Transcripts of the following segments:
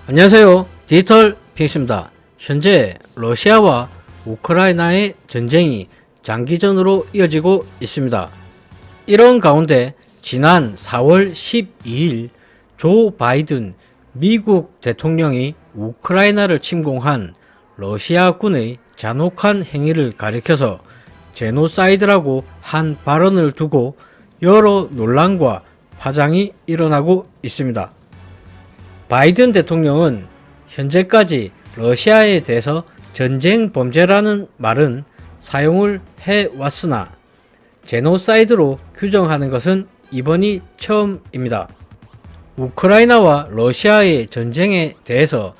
안녕하세요. 디지털 핑스입니다. 현재 러시아와 우크라이나의 전쟁이 장기전으로 이어지고 있습니다. 이런 가운데 지난 4월 12일 조 바이든 미국 대통령이 우크라이나를 침공한 러시아군의 잔혹한 행위를 가리켜서 제노사이드라고 한 발언을 두고 여러 논란과 파장이 일어나고 있습니다. 바이든 대통령은 현재까지 러시아에 대해서 전쟁 범죄라는 말은 사용을 해왔으나 제노사이드로 규정하는 것은 이번이 처음입니다. 우크라이나와 러시아의 전쟁에 대해서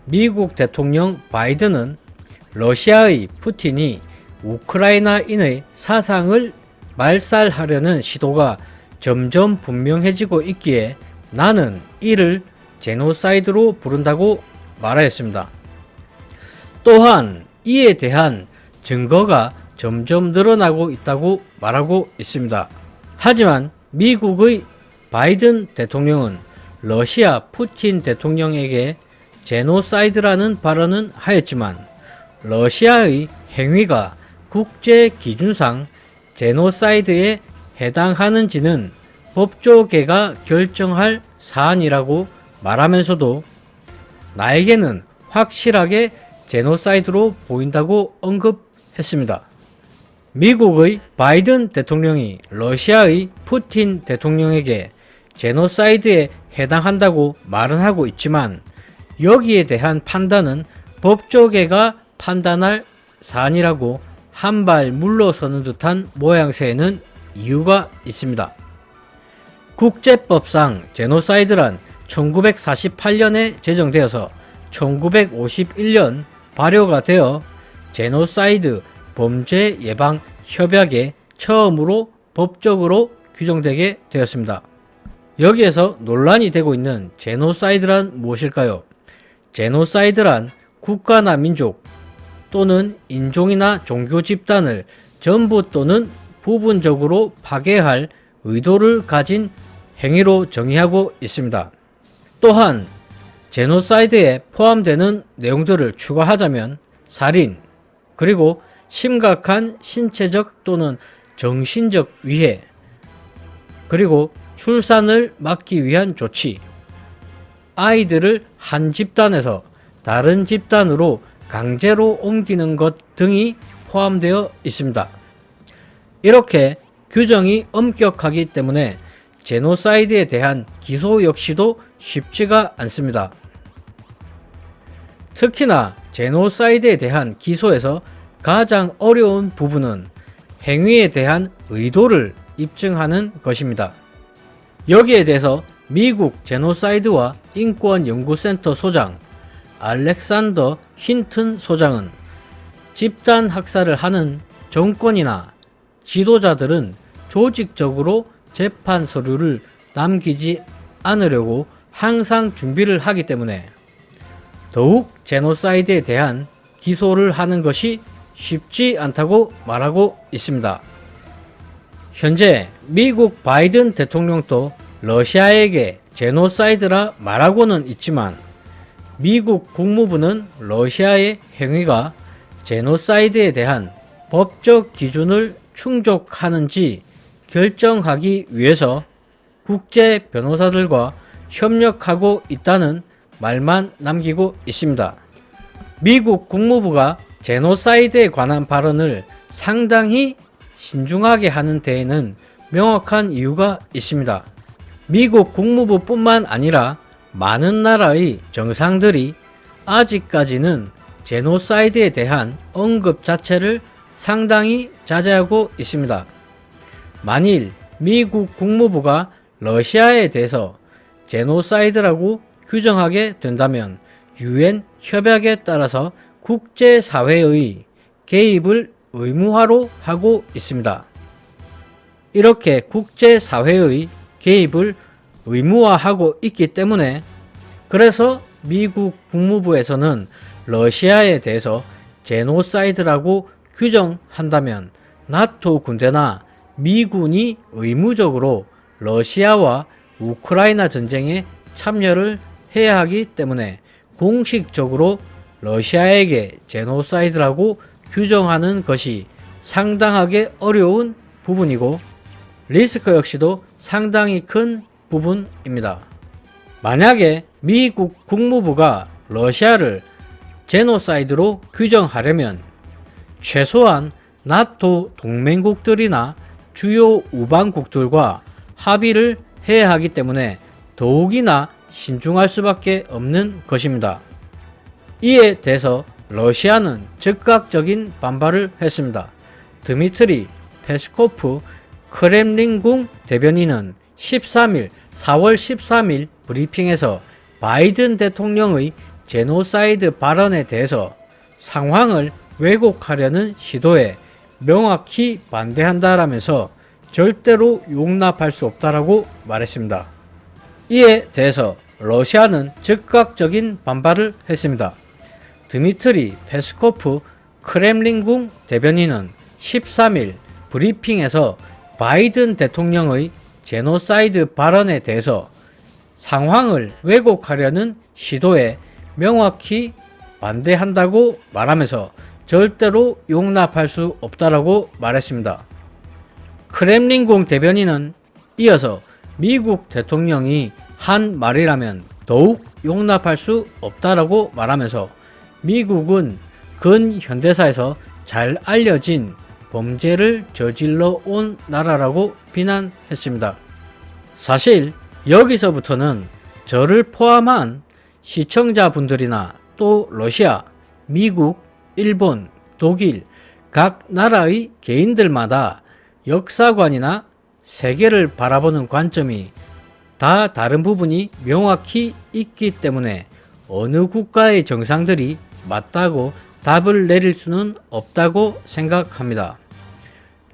미국 대통령 바이든은 러시아의 푸틴이 우크라이나인의 사상을 말살하려는 시도가 점점 분명해지고 있기에 나는 이를 제노사이드로 부른다고 말하였습니다. 또한 이에 대한 증거가 점점 늘어나고 있다고 말하고 있습니다. 하지만 미국의 바이든 대통령은 러시아 푸틴 대통령에게 제노사이드라는 발언은 하였지만 러시아의 행위가 국제 기준상 제노사이드에 해당하는지는 법조계가 결정할 사안이라고 말하면서도 나에게는 확실하게 제노사이드로 보인다고 언급했습니다. 미국의 바이든 대통령이 러시아의 푸틴 대통령에게 제노사이드에 해당한다고 말은 하고 있지만 여기에 대한 판단은 법조계가 판단할 사안이라고 한 발 물러서는 듯한 모양새에는 이유가 있습니다. 국제법상 제노사이드란 1948년에 제정되어서 1951년 발효가 되어 제노사이드 범죄 예방 협약에 처음으로 법적으로 규정되게 되었습니다. 여기에서 논란이 되고 있는 제노사이드란 무엇일까요? 제노사이드란 국가나 민족 또는 인종이나 종교 집단을 전부 또는 부분적으로 파괴할 의도를 가진 행위로 정의하고 있습니다. 또한 제노사이드에 포함되는 내용들을 추가하자면 살인, 그리고 심각한 신체적 또는 정신적 위해, 그리고 출산을 막기 위한 조치, 아이들을 한 집단에서 다른 집단으로 강제로 옮기는 것 등이 포함되어 있습니다. 이렇게 규정이 엄격하기 때문에 제노사이드에 대한 기소 역시도 쉽지가 않습니다. 특히나 제노사이드에 대한 기소에서 가장 어려운 부분은 행위에 대한 의도를 입증하는 것입니다. 여기에 대해서 미국 제노사이드와 인권연구센터 소장 알렉산더 힌튼 소장은 집단 학살을 하는 정권이나 지도자들은 조직적으로 재판 서류를 남기지 않으려고 항상 준비를 하기 때문에 더욱 제노사이드에 대한 기소를 하는 것이 쉽지 않다고 말하고 있습니다. 현재 미국 바이든 대통령도 러시아에게 제노사이드라 말하고는 있지만 미국 국무부는 러시아의 행위가 제노사이드에 대한 법적 기준을 충족하는지 결정하기 위해서 국제 변호사들과 협력하고 있다는 말만 남기고 있습니다. 미국 국무부가 제노사이드에 관한 발언을 상당히 신중하게 하는 데에는 명확한 이유가 있습니다. 미국 국무부뿐만 아니라 많은 나라의 정상들이 아직까지는 제노사이드에 대한 언급 자체를 상당히 자제하고 있습니다. 만일 미국 국무부가 러시아에 대해서 제노사이드라고 규정하게 된다면 유엔 협약에 따라서 국제사회의 개입을 의무화로 하고 있습니다. 이렇게 국제사회의 개입을 의무화하고 있기 때문에 그래서 미국 국무부에서는 러시아에 대해서 제노사이드라고 규정한다면 나토 군대나 미군이 의무적으로 러시아와 우크라이나 전쟁에 참여를 해야 하기 때문에 공식적으로 러시아에게 제노사이드라고 규정하는 것이 상당하게 어려운 부분이고 리스크 역시도 상당히 큰 부분입니다. 만약에 미국 국무부가 러시아를 제노사이드로 규정하려면 최소한 나토 동맹국들이나 주요 우방국들과 합의를 해야 하기 때문에 더욱이나 신중할 수밖에 없는 것입니다. 이에 대해서 러시아는 즉각적인 반발을 했습니다. 드미트리 페스코프 크렘린궁 대변인은 4월 13일 브리핑에서 바이든 대통령의 제노사이드 발언에 대해서 상황을 왜곡하려는 시도에 명확히 반대한다라면서 절대로 용납할 수 없다라고 말했습니다. 이에 대해서 러시아는 즉각적인 반발을 했습니다. 드미트리 페스코프 크렘린궁 대변인은 13일 브리핑에서 바이든 대통령의 제노사이드 발언에 대해서 상황을 왜곡하려는 시도에 명확히 반대한다고 말하면서 절대로 용납할 수 없다라고 말했습니다. 크렘린궁 대변인은 이어서 미국 대통령이 한 말이라면 더욱 용납할 수 없다라고 말하면서 미국은 근현대사에서 잘 알려진 범죄를 저질러 온 나라라고 비난했습니다. 사실 여기서부터는 저를 포함한 시청자분들이나 또 러시아, 미국, 일본, 독일 각 나라의 개인들마다 역사관이나 세계를 바라보는 관점이 다 다른 부분이 명확히 있기 때문에 어느 국가의 정상들이 맞다고 답을 내릴 수는 없다고 생각합니다.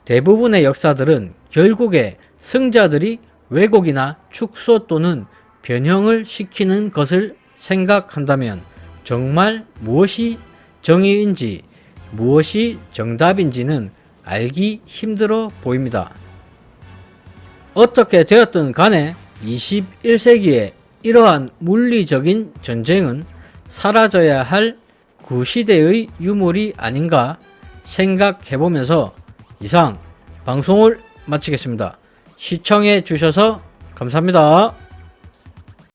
대부분의 역사들은 결국에 승자들이 왜곡이나 축소 또는 변형을 시키는 것을 생각한다면 정말 무엇이 정의인지 무엇이 정답인지는 알기 힘들어 보입니다. 어떻게 되었든 간에 21세기에 이러한 물리적인 전쟁은 사라져야 할 구시대의 유물이 아닌가 생각해보면서 이상 방송을 마치겠습니다. 시청해 주셔서 감사합니다.